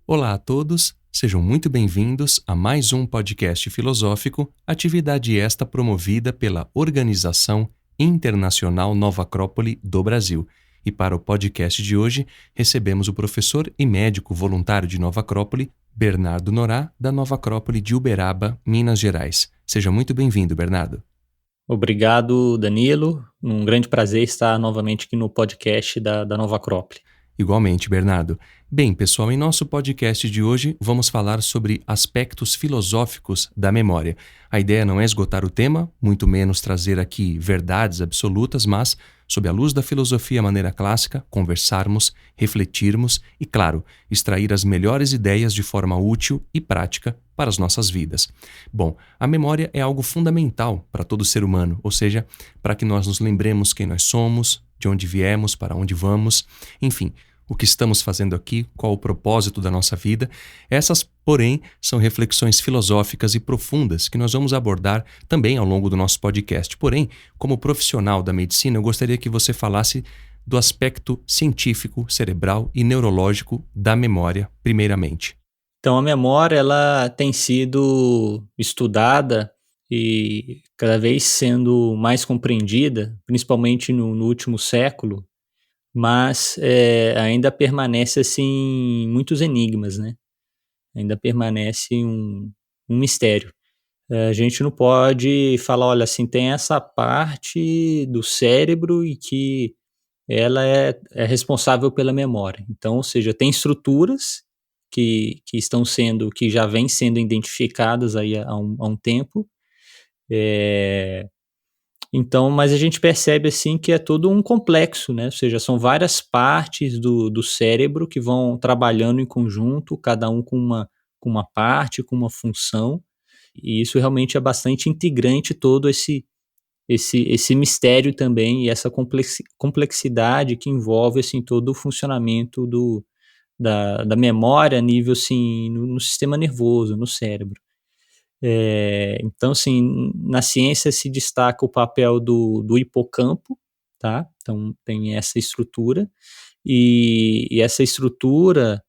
Olá a todos, sejam muito bem-vindos a mais um podcast filosófico, atividade esta promovida pela Organização Internacional Nova Acrópole do Brasil. E para o podcast de hoje, recebemos o professor e médico voluntário de Nova Acrópole, Bernardo Norá, da Nova Acrópole de Uberaba, Minas Gerais. Seja muito bem-vindo, Bernardo. Obrigado, Danilo. Um grande prazer estar novamente aqui no podcast da Nova Acrópole. Igualmente, Bernardo. Bem, pessoal, em nosso podcast de hoje vamos falar sobre aspectos filosóficos da memória. A ideia não é esgotar o tema, muito menos trazer aqui verdades absolutas, mas, sob a luz da filosofia maneira clássica, conversarmos, refletirmos e, claro, extrair as melhores ideias de forma útil e prática para as nossas vidas. Bom, a memória é algo fundamental para todo ser humano, ou seja, para que nós nos lembremos quem nós somos, de onde viemos, para onde vamos, enfim, o que estamos fazendo aqui, qual o propósito da nossa vida. Essas, porém, são reflexões filosóficas e profundas que nós vamos abordar também ao longo do nosso podcast. Porém, como profissional da medicina, eu gostaria que você falasse do aspecto científico, cerebral e neurológico da memória, primeiramente. Então, a memória ela tem sido estudada e cada vez sendo mais compreendida, principalmente no último século, mas ainda permanece assim muitos enigmas, né? Ainda permanece um mistério. A gente não pode falar, olha, assim, tem essa parte do cérebro e que ela é responsável pela memória. Então, ou seja, tem estruturas que já vêm sendo identificadas aí há um tempo. Então, mas a gente percebe assim que é todo um complexo, né? Ou seja, são várias partes do cérebro que vão trabalhando em conjunto, cada um com uma parte, com uma função, e isso realmente é bastante integrante todo esse mistério também e essa complexidade que envolve assim, todo o funcionamento da memória a nível assim, no sistema nervoso, no cérebro. Então, assim, na ciência se destaca o papel do hipocampo, tá? Então, tem essa estrutura, e essa estrutura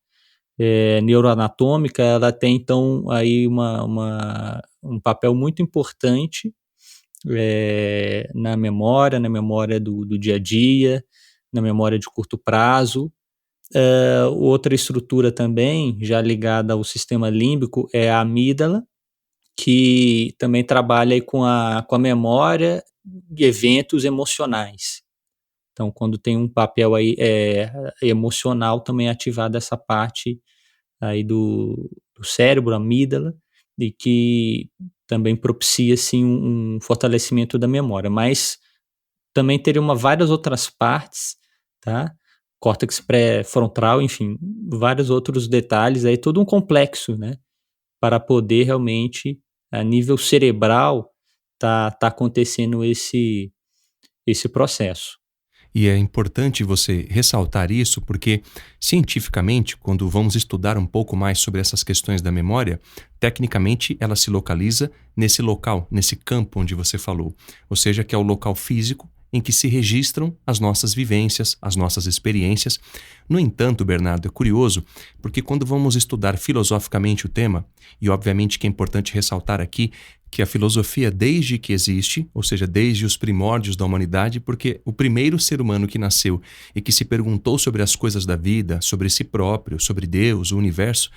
neuroanatômica, ela tem, então, aí um papel muito importante na memória do dia a dia, na memória de curto prazo. Outra estrutura também, já ligada ao sistema límbico, é a amígdala, que também trabalha aí com a memória de eventos emocionais. Então, quando tem um papel aí emocional, também é ativada essa parte aí do cérebro, amígdala, e que também propicia assim, um fortalecimento da memória. Mas também teria várias outras partes, tá? Córtex pré-frontal, enfim, vários outros detalhes, aí todo um complexo, né? Para poder realmente, a nível cerebral, tá acontecendo esse processo. E é importante você ressaltar isso porque, cientificamente, quando vamos estudar um pouco mais sobre essas questões da memória, tecnicamente ela se localiza nesse local, nesse campo onde você falou, ou seja, que é o local físico em que se registram as nossas vivências, as nossas experiências. No entanto, Bernardo, é curioso, porque quando vamos estudar filosoficamente o tema, e obviamente que é importante ressaltar aqui que a filosofia, desde que existe, ou seja, desde os primórdios da humanidade, porque o primeiro ser humano que nasceu e que se perguntou sobre as coisas da vida, sobre si próprio, sobre Deus, o universo,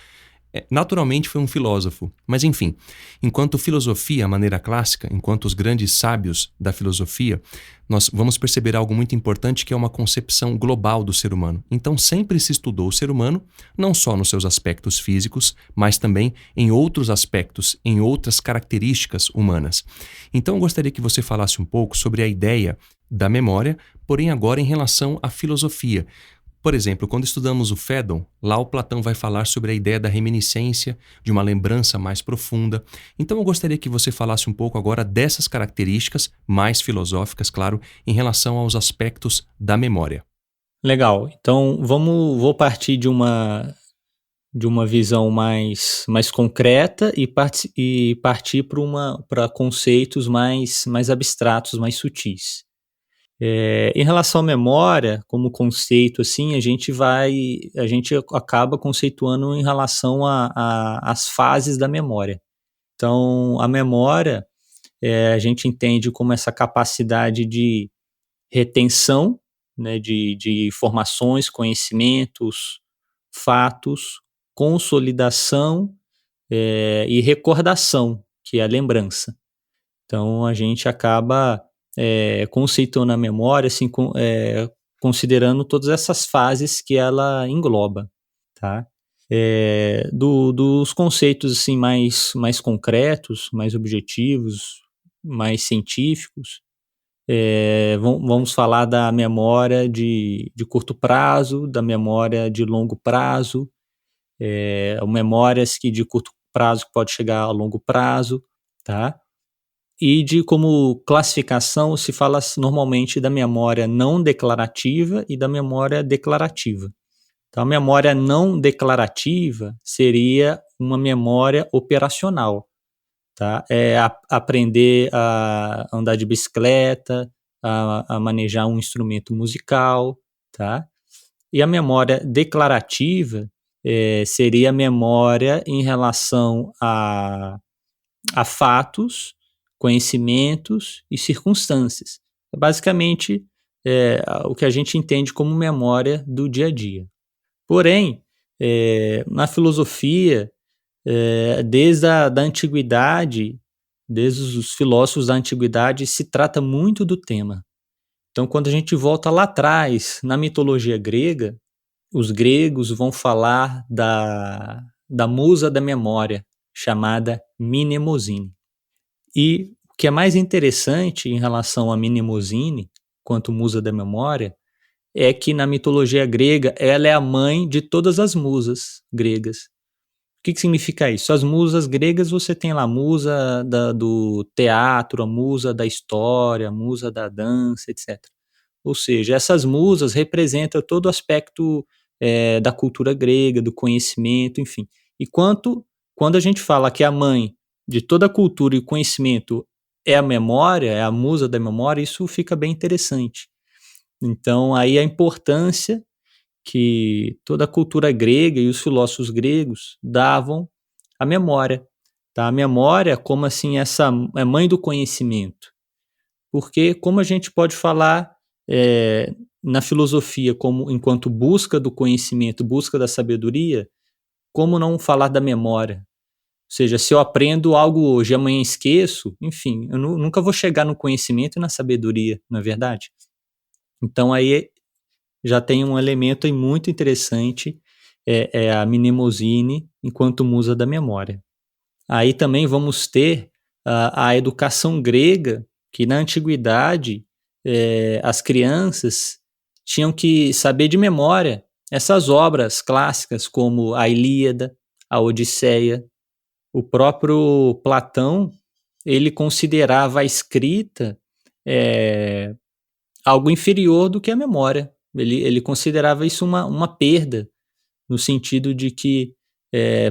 naturalmente foi um filósofo. Mas enfim, enquanto filosofia, a maneira clássica, enquanto os grandes sábios da filosofia, nós vamos perceber algo muito importante, que é uma concepção global do ser humano. Então sempre se estudou o ser humano, não só nos seus aspectos físicos, mas também em outros aspectos, em outras características humanas. Então eu gostaria que você falasse um pouco sobre a ideia da memória, porém agora em relação à filosofia. Por exemplo, quando estudamos o Phaedon, lá o Platão vai falar sobre a ideia da reminiscência, de uma lembrança mais profunda. Então eu gostaria que você falasse um pouco agora dessas características, mais filosóficas, claro, em relação aos aspectos da memória. Legal. Então, vou partir de uma de uma visão mais concreta e partir para conceitos mais abstratos, mais sutis. Em relação à memória, como conceito, assim, a gente acaba conceituando em relação às fases da memória. Então, a memória, a gente entende como essa capacidade de retenção, né, de informações, conhecimentos, fatos, consolidação e recordação, que é a lembrança. Então, a gente acaba conceituando a memória, assim, considerando todas essas fases que ela engloba, tá? Dos conceitos assim, mais concretos, mais objetivos, mais científicos, vamos falar da memória de curto prazo, da memória de longo prazo, memórias que de curto prazo pode chegar a longo prazo, tá? E como classificação se fala normalmente da memória não declarativa e da memória declarativa. Então, a memória não declarativa seria uma memória operacional, tá? Aprender a andar de bicicleta, a manejar um instrumento musical, tá? E a memória declarativa seria a memória em relação a fatos, conhecimentos e circunstâncias. Basicamente, o que a gente entende como memória do dia a dia. Porém, na filosofia, desde a antiguidade, desde os filósofos da antiguidade, se trata muito do tema. Então, quando a gente volta lá atrás, na mitologia grega, os gregos vão falar da musa da memória, chamada Mnemosine. E o que é mais interessante em relação a Mnemosine, quanto musa da memória, é que na mitologia grega ela é a mãe de todas as musas gregas. O que significa isso? As musas gregas, você tem lá a musa do teatro, a musa da história, a musa da dança, etc. Ou seja, essas musas representam todo o aspecto da cultura grega, do conhecimento, enfim. E quando a gente fala que a mãe de toda a cultura e conhecimento é a memória, é a musa da memória, isso fica bem interessante. Então, aí a importância que toda a cultura grega e os filósofos gregos davam à memória. Tá? A memória como assim essa é mãe do conhecimento. Porque como a gente pode falar na filosofia como enquanto busca do conhecimento, busca da sabedoria, como não falar da memória? Ou seja, se eu aprendo algo hoje e amanhã esqueço, enfim, eu nunca vou chegar no conhecimento e na sabedoria, não é verdade? Então aí já tem um elemento aí muito interessante, a Mnemosine enquanto musa da memória. Aí também vamos ter a educação grega, que na antiguidade as crianças tinham que saber de memória essas obras clássicas como a Ilíada, a Odisseia. O próprio Platão, ele considerava a escrita algo inferior do que a memória. Ele considerava isso uma perda, no sentido de que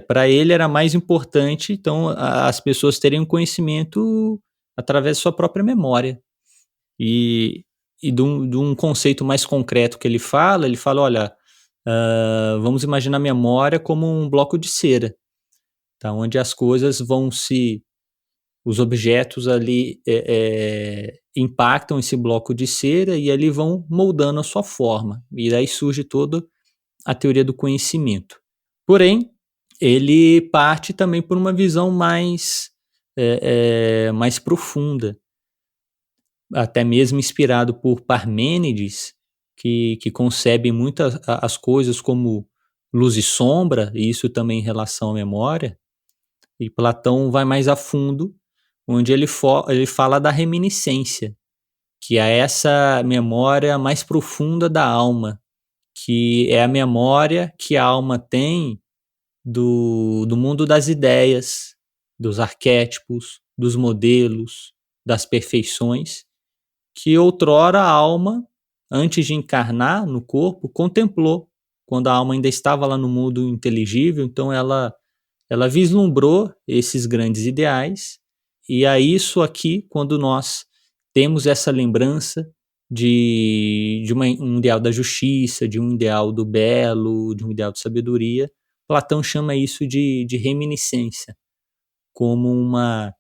para ele era mais importante então as pessoas terem um conhecimento através da sua própria memória. E de um conceito mais concreto que ele fala, olha, vamos imaginar a memória como um bloco de cera, tá? Onde as coisas os objetos ali impactam esse bloco de cera e ali vão moldando a sua forma. E daí surge toda a teoria do conhecimento. Porém, ele parte também por uma visão mais profunda, até mesmo inspirado por Parmênides, que concebe muitas as coisas como luz e sombra, e isso também em relação à memória. E Platão vai mais a fundo, onde ele fala da reminiscência, que é essa memória mais profunda da alma, que é a memória que a alma tem do mundo das ideias, dos arquétipos, dos modelos, das perfeições, que outrora a alma, antes de encarnar no corpo, contemplou quando a alma ainda estava lá no mundo inteligível, então ela vislumbrou esses grandes ideais, e é isso aqui, quando nós temos essa lembrança um ideal da justiça, de um ideal do belo, de um ideal de sabedoria, Platão chama isso de reminiscência, como uma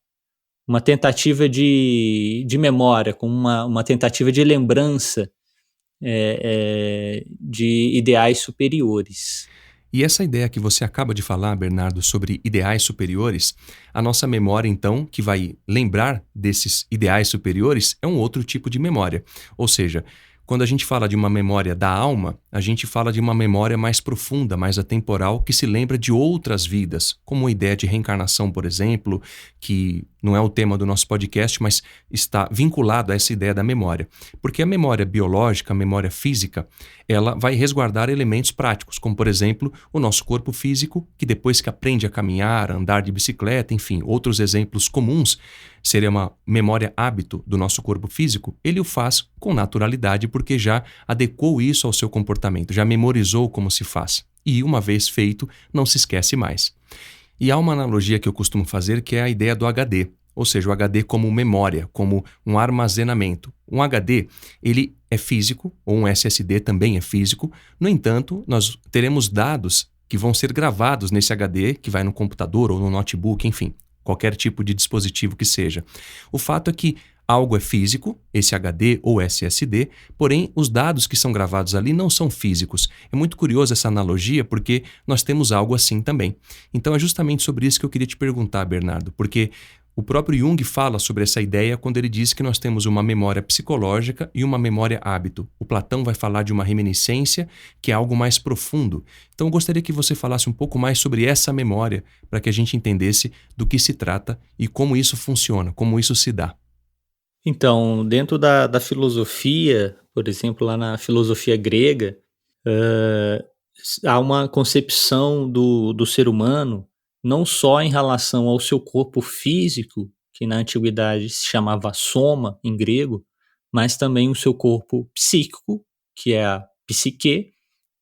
tentativa de memória, como uma tentativa de lembrança de ideais superiores. E essa ideia que você acaba de falar, Bernardo, sobre ideais superiores, a nossa memória, então, que vai lembrar desses ideais superiores, é um outro tipo de memória. Ou seja, quando a gente fala de uma memória da alma, a gente fala de uma memória mais profunda, mais atemporal, que se lembra de outras vidas, como a ideia de reencarnação, por exemplo, que não é o tema do nosso podcast, mas está vinculado a essa ideia da memória. Porque a memória biológica, a memória física, ela vai resguardar elementos práticos, como, por exemplo, o nosso corpo físico, que depois que aprende a caminhar, a andar de bicicleta, enfim, outros exemplos comuns, seria uma memória hábito do nosso corpo físico, ele o faz com naturalidade porque já adequou isso ao seu comportamento, já memorizou como se faz. E uma vez feito, não se esquece mais. E há uma analogia que eu costumo fazer que é a ideia do HD, ou seja, o HD como memória, como um armazenamento. Um HD, ele é físico, ou um SSD também é físico, no entanto, nós teremos dados que vão ser gravados nesse HD, que vai no computador ou no notebook, enfim, qualquer tipo de dispositivo que seja. O fato é que algo é físico, esse HD ou SSD, porém os dados que são gravados ali não são físicos. É muito curioso essa analogia porque nós temos algo assim também. Então é justamente sobre isso que eu queria te perguntar, Bernardo, porque o próprio Jung fala sobre essa ideia quando ele diz que nós temos uma memória psicológica e uma memória hábito. O Platão vai falar de uma reminiscência, que é algo mais profundo. Então eu gostaria que você falasse um pouco mais sobre essa memória, para que a gente entendesse do que se trata e como isso funciona, como isso se dá. Então, dentro da filosofia, por exemplo, lá na filosofia grega, hã, há uma concepção do ser humano, não só em relação ao seu corpo físico, que na antiguidade se chamava soma, em grego, mas também o seu corpo psíquico, que é a psique,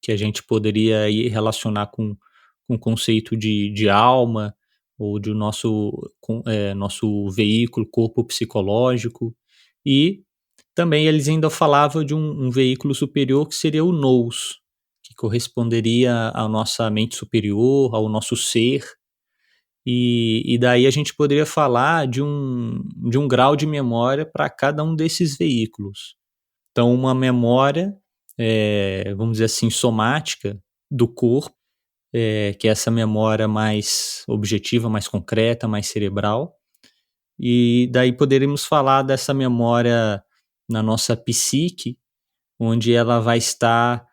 que a gente poderia aí relacionar com o conceito de alma, ou de nosso veículo, corpo psicológico, e também eles ainda falavam de um veículo superior que seria o nous, que corresponderia à nossa mente superior, ao nosso ser, e daí a gente poderia falar de um grau de memória para cada um desses veículos. Então, uma memória, vamos dizer assim, somática do corpo, que é essa memória mais objetiva, mais concreta, mais cerebral. E daí poderíamos falar dessa memória na nossa psique, onde ela vai estar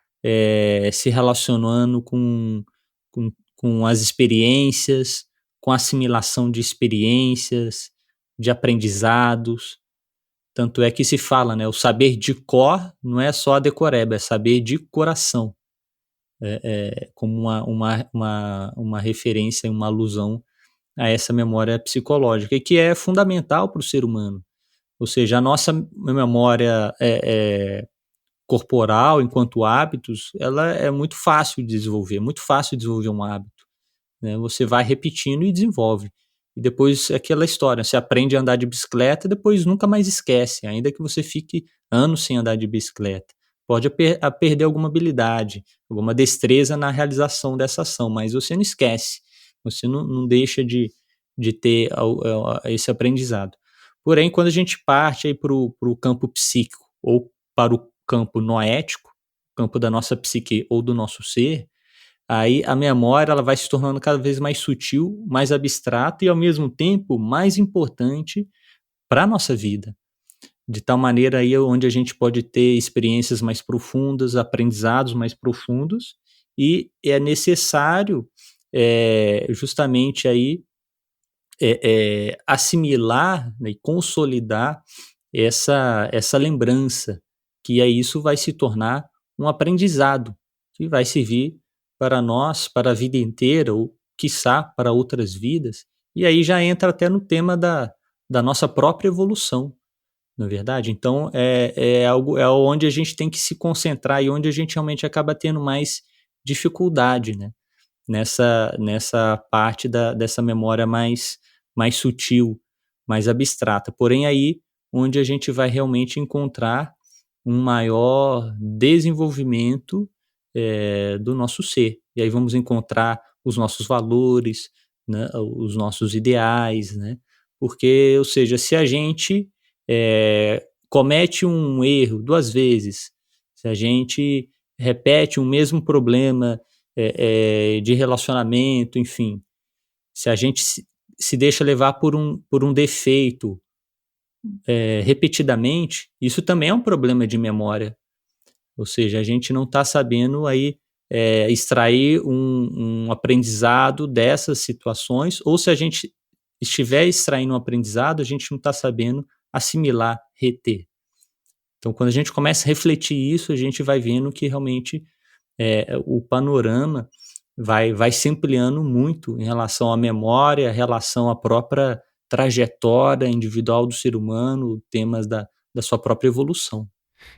se relacionando com as experiências, com a assimilação de experiências, de aprendizados. Tanto é que se fala, né? O saber de cor não é só a decoreba, é saber de coração. Como uma referência, uma alusão a essa memória psicológica, e que é fundamental para o ser humano. Ou seja, a nossa memória corporal, enquanto hábitos, ela é muito fácil de desenvolver, muito fácil de desenvolver um hábito, né? Você vai repetindo e desenvolve. E depois aquela história, você aprende a andar de bicicleta e depois nunca mais esquece, ainda que você fique anos sem andar de bicicleta. Pode perder alguma habilidade, alguma destreza na realização dessa ação, mas você não esquece, você não deixa de ter esse aprendizado. Porém, quando a gente parte para o campo psíquico ou para o campo noético, campo da nossa psique ou do nosso ser, aí a memória ela vai se tornando cada vez mais sutil, mais abstrata e, ao mesmo tempo, mais importante para a nossa vida. De tal maneira aí onde a gente pode ter experiências mais profundas, aprendizados mais profundos, e é necessário justamente aí assimilar, né, e consolidar essa lembrança, que aí isso vai se tornar um aprendizado, que vai servir para nós, para a vida inteira, ou quiçá para outras vidas, e aí já entra até no tema da nossa própria evolução, não é verdade? Então é onde a gente tem que se concentrar e onde a gente realmente acaba tendo mais dificuldade, né, nessa parte dessa memória mais sutil, mais abstrata. Porém, aí onde a gente vai realmente encontrar um maior desenvolvimento do nosso ser. E aí vamos encontrar os nossos valores, né, os nossos ideais, né? Porque, ou seja, se a gente comete um erro 2 vezes, se a gente repete o mesmo problema de relacionamento, enfim, se a gente se deixa levar por um defeito repetidamente, isso também é um problema de memória. Ou seja, a gente não está sabendo aí extrair um aprendizado dessas situações, ou se a gente estiver extraindo um aprendizado, a gente não está sabendo assimilar, reter. Então, quando a gente começa a refletir isso, a gente vai vendo que realmente o panorama vai se ampliando muito em relação à memória, em relação à própria trajetória individual do ser humano, temas da sua própria evolução.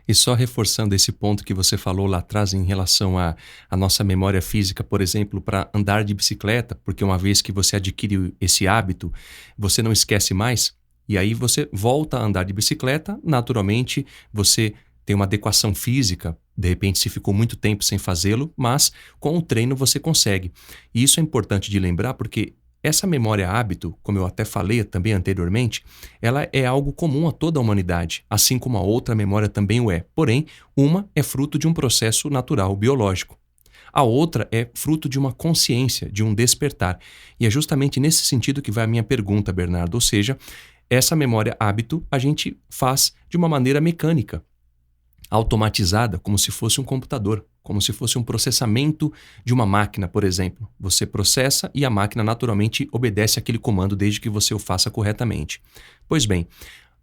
E só reforçando esse ponto que você falou lá atrás em relação à nossa memória física, por exemplo, para andar de bicicleta, porque uma vez que você adquire esse hábito, você não esquece mais, e aí você volta a andar de bicicleta, naturalmente você tem uma adequação física, de repente se ficou muito tempo sem fazê-lo, mas com o treino você consegue. E isso é importante de lembrar porque essa memória hábito, como eu até falei também anteriormente, ela é algo comum a toda a humanidade, assim como a outra memória também o é. Porém, uma é fruto de um processo natural, biológico. A outra é fruto de uma consciência, de um despertar. E é justamente nesse sentido que vai a minha pergunta, Bernardo. Ou seja, essa memória hábito a gente faz de uma maneira mecânica, automatizada, como se fosse um computador, como se fosse um processamento de uma máquina, por exemplo. Você processa e a máquina naturalmente obedece aquele comando desde que você o faça corretamente. Pois bem,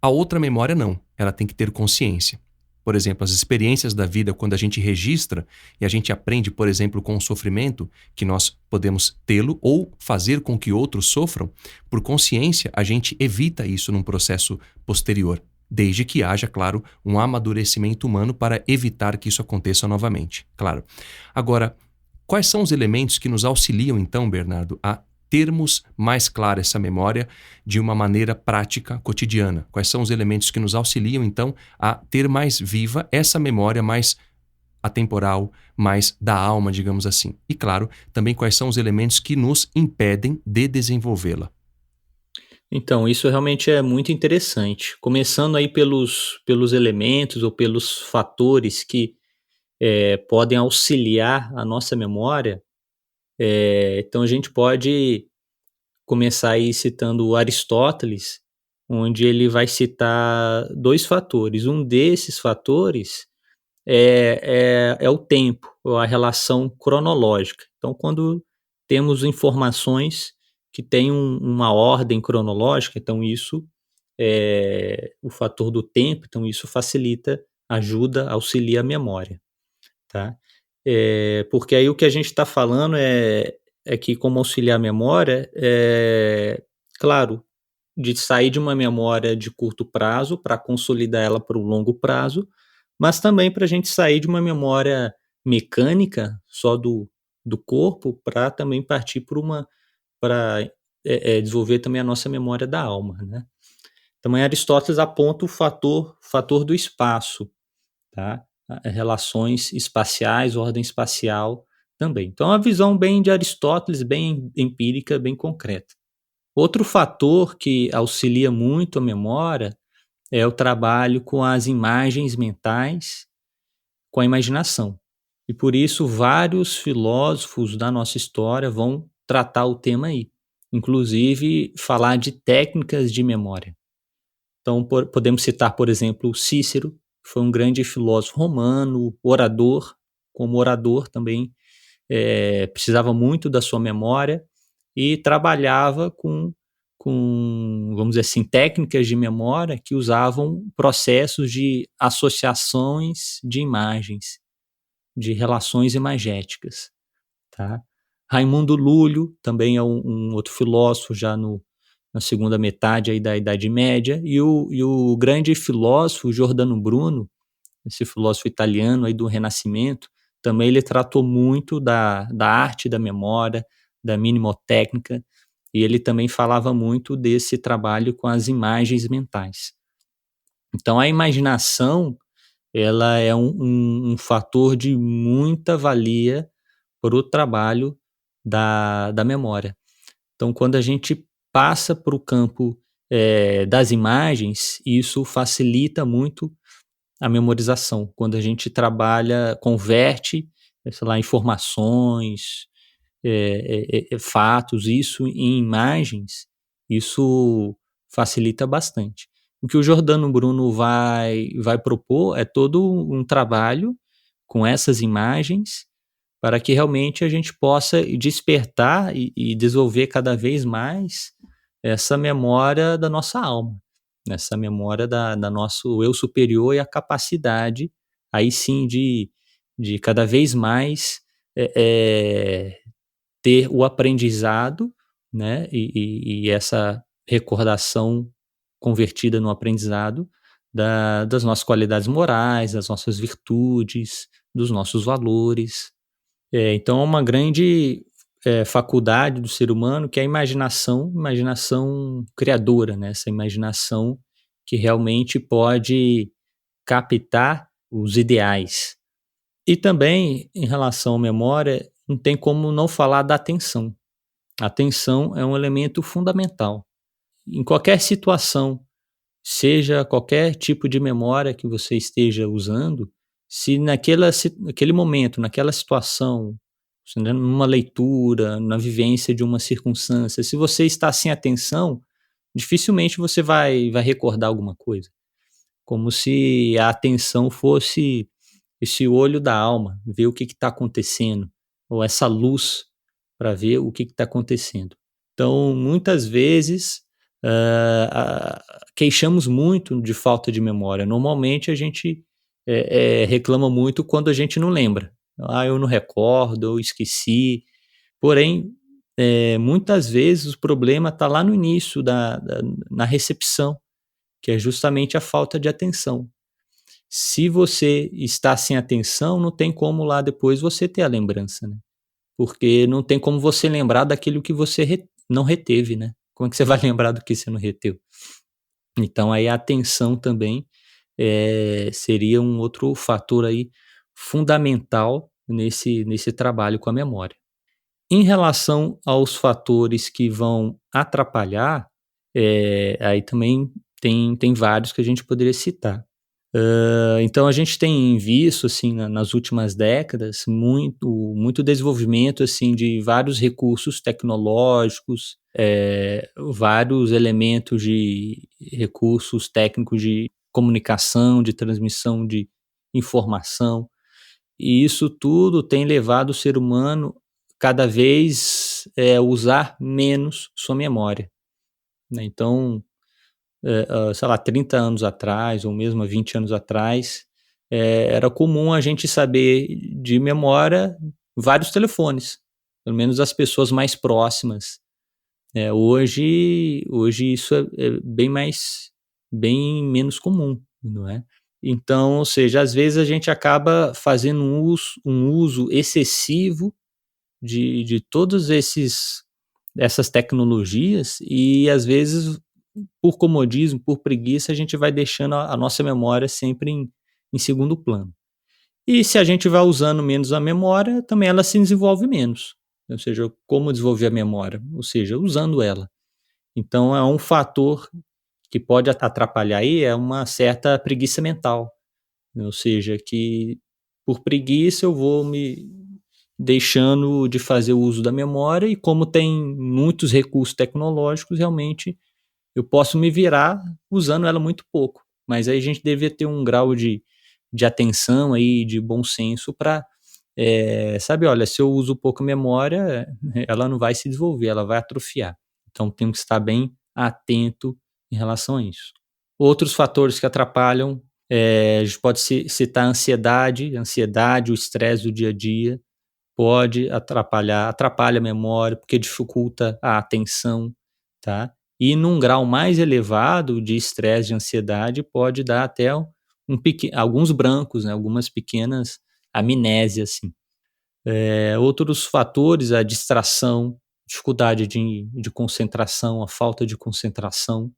a outra memória não, ela tem que ter consciência. Por exemplo, as experiências da vida, quando a gente registra e a gente aprende, por exemplo, com o sofrimento, que nós podemos tê-lo ou fazer com que outros sofram, por consciência a gente evita isso num processo posterior. Desde que haja, claro, um amadurecimento humano para evitar que isso aconteça novamente, claro. Agora, quais são os elementos que nos auxiliam, então, Bernardo, a termos mais clara essa memória de uma maneira prática, cotidiana? Quais são os elementos que nos auxiliam, então, a ter mais viva essa memória mais atemporal, mais da alma, digamos assim? E, claro, também quais são os elementos que nos impedem de desenvolvê-la? Então, isso realmente é muito interessante. Começando aí pelos elementos ou pelos fatores que podem auxiliar a nossa memória, então a gente pode começar aí citando Aristóteles, onde ele vai citar 2 fatores. Um desses fatores é o tempo, ou a relação cronológica. Então, quando temos informações que têm uma ordem cronológica, então isso o fator do tempo, então isso facilita, ajuda, auxilia a memória, tá? Porque aí o que a gente está falando é que como auxiliar a memória, claro, de sair de uma memória de curto prazo para consolidar ela para o longo prazo, mas também para a gente sair de uma memória mecânica só do corpo para também partir para desenvolver também a nossa memória da alma, né? Também Aristóteles aponta o fator do espaço, tá? Relações espaciais, ordem espacial também. Então, é uma visão bem de Aristóteles, bem empírica, bem concreta. Outro fator que auxilia muito a memória é o trabalho com as imagens mentais, com a imaginação. E por isso vários filósofos da nossa história vão tratar o tema aí, inclusive falar de técnicas de memória. Então podemos citar, por exemplo, Cícero, que foi um grande filósofo romano, orador, como orador também precisava muito da sua memória e trabalhava com, vamos dizer assim, técnicas de memória que usavam processos de associações de imagens, de relações imagéticas, tá? Raimundo Lúlio também é um outro filósofo já na segunda metade aí da Idade Média, e o grande filósofo Giordano Bruno, esse filósofo italiano aí do Renascimento, também ele tratou muito da arte da memória, da mnemotécnica, e ele também falava muito desse trabalho com as imagens mentais. Então, a imaginação, ela é um fator de muita valia para o trabalho da memória. Então, quando a gente passa para o campo das imagens, isso facilita muito a memorização. Quando a gente trabalha, converte, sei lá, informações, fatos, isso em imagens, isso facilita bastante. O que o Giordano Bruno vai propor é todo um trabalho com essas imagens para que realmente a gente possa despertar e desenvolver cada vez mais essa memória da nossa alma, essa memória da nosso eu superior e a capacidade, aí sim, de cada vez mais ter o aprendizado, né, e essa recordação convertida no aprendizado das nossas qualidades morais, das nossas virtudes, dos nossos valores. Então é uma grande faculdade do ser humano que é a imaginação criadora, né? Essa imaginação que realmente pode captar os ideais. E também, em relação à memória, não tem como não falar da atenção. A atenção é um elemento fundamental. Em qualquer situação, seja qualquer tipo de memória que você esteja usando, se naquele momento, naquela situação, numa leitura, na vivência de uma circunstância, se você está sem atenção, dificilmente você vai recordar alguma coisa. Como se a atenção fosse esse olho da alma, ver o que está acontecendo, ou essa luz para ver o que está acontecendo. Então, muitas vezes, queixamos muito de falta de memória. Normalmente, a gente reclama muito quando a gente não lembra. Ah, eu não recordo, eu esqueci. Porém, muitas vezes o problema está lá no início, na recepção, que é justamente a falta de atenção. Se você está sem atenção, não tem como lá depois você ter a lembrança, né? Porque não tem como você lembrar daquilo que você não reteve, né? Como é que você vai lembrar do que você não reteu? Então, aí a atenção também seria um outro fator aí fundamental nesse trabalho com a memória. Em relação aos fatores que vão atrapalhar, aí também tem vários que a gente poderia citar. Então a gente tem visto assim nas últimas décadas muito desenvolvimento assim de vários recursos tecnológicos, vários elementos de recursos técnicos de comunicação, de transmissão de informação, e isso tudo tem levado o ser humano cada vez usar menos sua memória, né? Então, sei lá, 30 anos atrás, ou mesmo há 20 anos atrás, era comum a gente saber de memória vários telefones, pelo menos as pessoas mais próximas. Hoje isso é bem menos comum, não é? Então, ou seja, às vezes a gente acaba fazendo um uso excessivo de todas essas tecnologias e às vezes por comodismo, por preguiça, a gente vai deixando a nossa memória sempre em segundo plano. E se a gente vai usando menos a memória, também ela se desenvolve menos. Ou seja, como desenvolver a memória? Ou seja, usando ela. Então é um fator que pode atrapalhar aí, é uma certa preguiça mental. Ou seja, que por preguiça eu vou me deixando de fazer o uso da memória e como tem muitos recursos tecnológicos, realmente eu posso me virar usando ela muito pouco, mas aí a gente deveria ter um grau de atenção aí, de bom senso para, sabe, olha, se eu uso pouco memória, ela não vai se desenvolver, ela vai atrofiar. Então temos que estar bem atento em relação a isso. Outros fatores que atrapalham, a gente pode citar a ansiedade, o estresse do dia a dia, pode atrapalha a memória, porque dificulta a atenção, tá? E num grau mais elevado de estresse, de ansiedade, pode dar até alguns brancos, né? Algumas pequenas amnésia, assim. Outros fatores, a distração, dificuldade de concentração, a falta de concentração,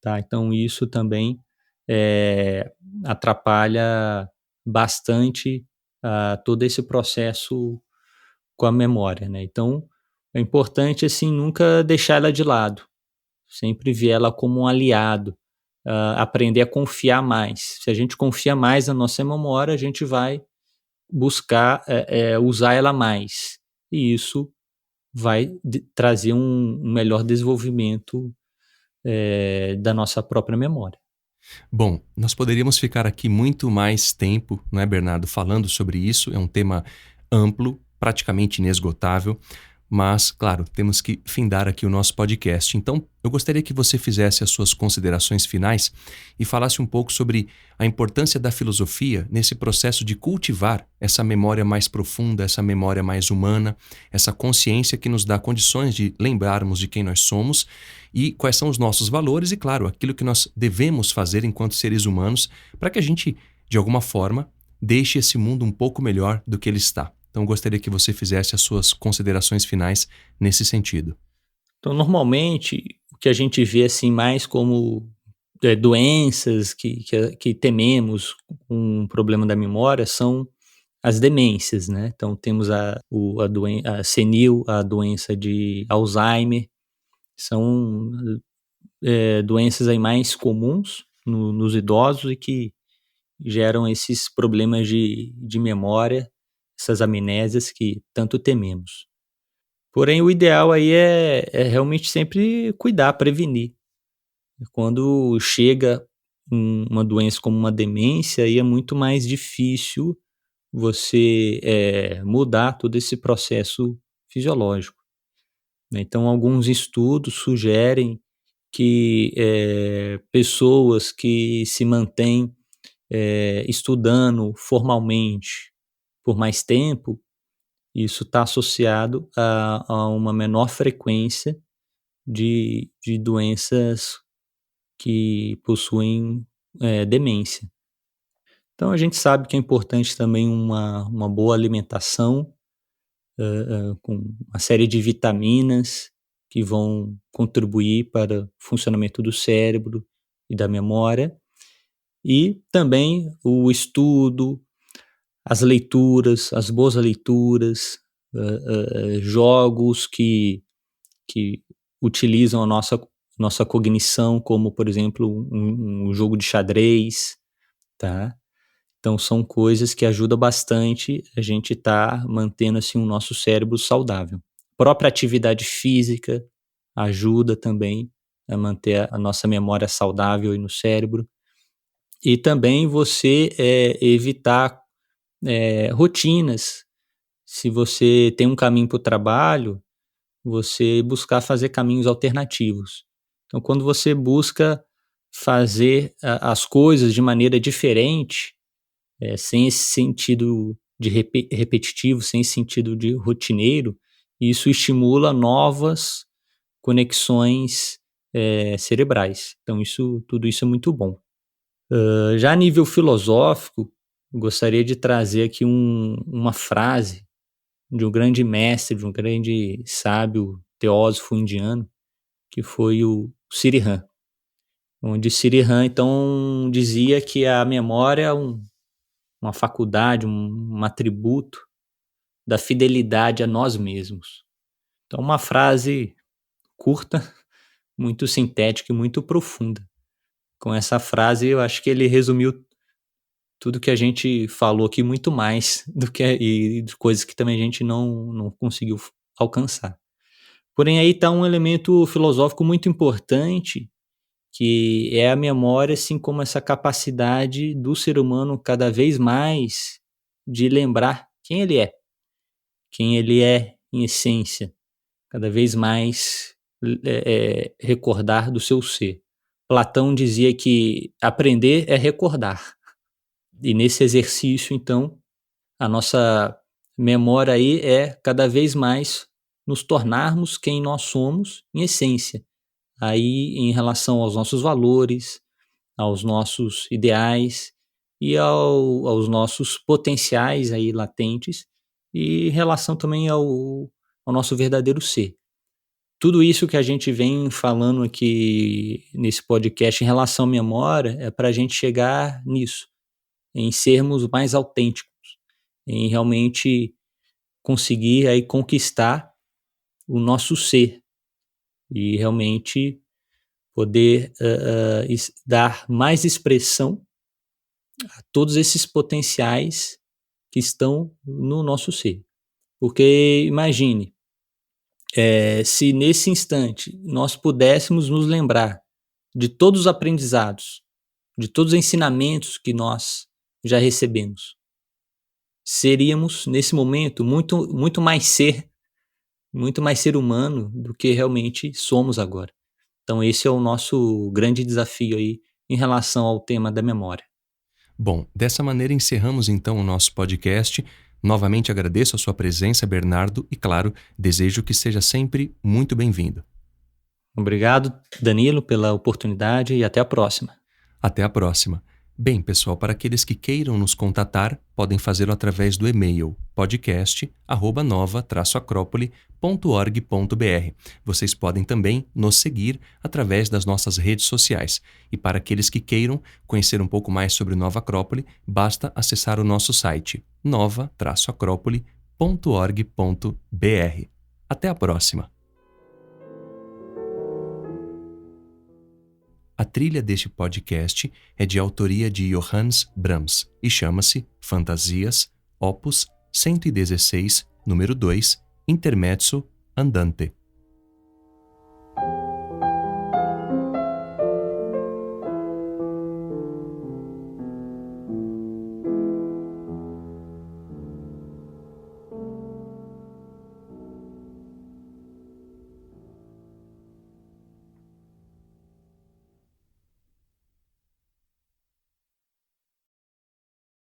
tá? Então isso também atrapalha bastante todo esse processo com a memória, né? Então é importante, assim, nunca deixar ela de lado, sempre ver ela como um aliado, aprender a confiar mais. Se a gente confia mais na nossa memória, a gente vai buscar usar ela mais, e isso vai trazer um melhor desenvolvimento da nossa própria memória. Bom, nós poderíamos ficar aqui muito mais tempo, não é, Bernardo, falando sobre isso. É um tema amplo, praticamente inesgotável, mas, claro, temos que findar aqui o nosso podcast. Então, eu gostaria que você fizesse as suas considerações finais e falasse um pouco sobre a importância da filosofia nesse processo de cultivar essa memória mais profunda, essa memória mais humana, essa consciência que nos dá condições de lembrarmos de quem nós somos e quais são os nossos valores e, claro, aquilo que nós devemos fazer enquanto seres humanos para que a gente, de alguma forma, deixe esse mundo um pouco melhor do que ele está. Então, gostaria que você fizesse as suas considerações finais nesse sentido. Então, normalmente, o que a gente vê assim mais como doenças que tememos com um problema da memória são as demências, né? Então, temos a senil, a doença de Alzheimer, são doenças aí mais comuns nos idosos e que geram esses problemas de memória, essas amnésias que tanto tememos. Porém, o ideal aí é realmente sempre cuidar, prevenir. Quando chega uma doença como uma demência, aí é muito mais difícil você mudar todo esse processo fisiológico, né? Então, alguns estudos sugerem que pessoas que se mantêm estudando formalmente por mais tempo, isso está associado a uma menor frequência de doenças que possuem demência. Então a gente sabe que é importante também uma boa alimentação, com uma série de vitaminas que vão contribuir para o funcionamento do cérebro e da memória, e também o estudo, as leituras, as boas leituras, jogos que utilizam a nossa cognição, como, por exemplo, um jogo de xadrez, tá? Então, são coisas que ajudam bastante a gente estar mantendo, assim, o nosso cérebro saudável. A própria atividade física ajuda também a manter a nossa memória saudável aí no cérebro. E também você evitar rotinas. Se você tem um caminho para o trabalho, você buscar fazer caminhos alternativos. Então, quando você busca fazer as coisas de maneira diferente, sem esse sentido de repetitivo, sem esse sentido de rotineiro, isso estimula novas conexões cerebrais. Então, tudo isso é muito bom. Já a nível filosófico, gostaria de trazer aqui uma frase de um grande mestre, de um grande sábio teósofo indiano, que foi o Sirihan, onde Sirihan, então, dizia que a memória é uma faculdade, um atributo da fidelidade a nós mesmos. Então, uma frase curta, muito sintética e muito profunda. Com essa frase, eu acho que ele resumiu tudo que a gente falou aqui, muito mais do que e de coisas que também a gente não conseguiu alcançar. Porém, aí está um elemento filosófico muito importante, que é a memória, assim como essa capacidade do ser humano cada vez mais de lembrar quem ele é em essência, cada vez mais recordar do seu ser. Platão dizia que aprender é recordar. E nesse exercício, então, a nossa memória aí é cada vez mais nos tornarmos quem nós somos em essência. Aí, em relação aos nossos valores, aos nossos ideais, e aos nossos potenciais aí latentes e em relação também ao nosso verdadeiro ser. Tudo isso que a gente vem falando aqui nesse podcast em relação à memória é para a gente chegar nisso, em sermos mais autênticos, em realmente conseguir aí conquistar o nosso ser e realmente poder dar mais expressão a todos esses potenciais que estão no nosso ser. Porque imagine, se nesse instante nós pudéssemos nos lembrar de todos os aprendizados, de todos os ensinamentos que nós já recebemos, seríamos nesse momento muito mais ser humano do que realmente somos agora. Então esse é o nosso grande desafio aí em relação ao tema da memória. Bom, dessa maneira encerramos então o nosso podcast. Novamente agradeço a sua presença, Bernardo, e claro, desejo que seja sempre muito bem-vindo. Obrigado, Danilo, pela oportunidade e até a próxima. Até a próxima. Bem, pessoal, para aqueles que queiram nos contatar, podem fazê-lo através do e-mail podcast@nova-acrópole.org.br. Vocês podem também nos seguir através das nossas redes sociais. E para aqueles que queiram conhecer um pouco mais sobre Nova Acrópole, basta acessar o nosso site nova-acrópole.org.br. Até a próxima! A trilha deste podcast é de autoria de Johannes Brahms e chama-se Fantasias, Opus 116, número 2, Intermezzo Andante.